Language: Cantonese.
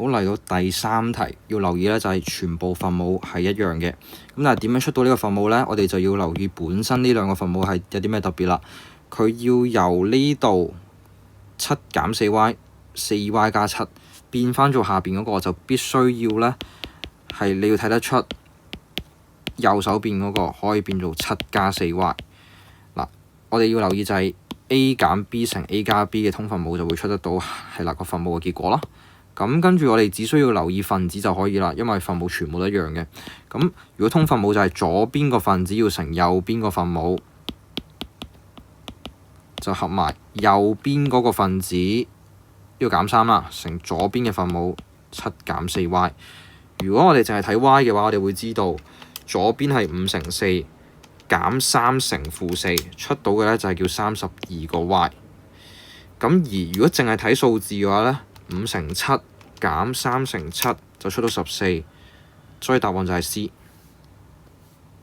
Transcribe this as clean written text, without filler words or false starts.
好，嚟到第三題要留意咧，就係全部分母係一樣嘅。咁但係點樣出到呢個分母咧？我哋就要留意本身呢兩個分母係有啲咩特別啦。佢要由呢度7減 4y 4y 加7變翻做下邊嗰個，就必須要咧係你要睇得出右手邊嗰個可以變做7加 4y。嗱，我哋要留意就係 a 減 b 乘 a 加 b 嘅通分母就會出得到係啦個分母嘅結果啦。咁跟住我哋只需要留意分子就可以啦，因為分母全部都一樣嘅。咁如果通分母就係左邊個分子要乘右邊個分母，就合埋右邊嗰個分子要減3啦，乘左邊嘅分母7減 4y。如果我哋淨係睇 y 嘅話，我哋會知道左邊係5乘4減3乘-4，出到嘅咧就係叫32個 y。咁而如果淨係睇數字嘅話咧，5乘7減3乘7就出到14，所以答案就係 C。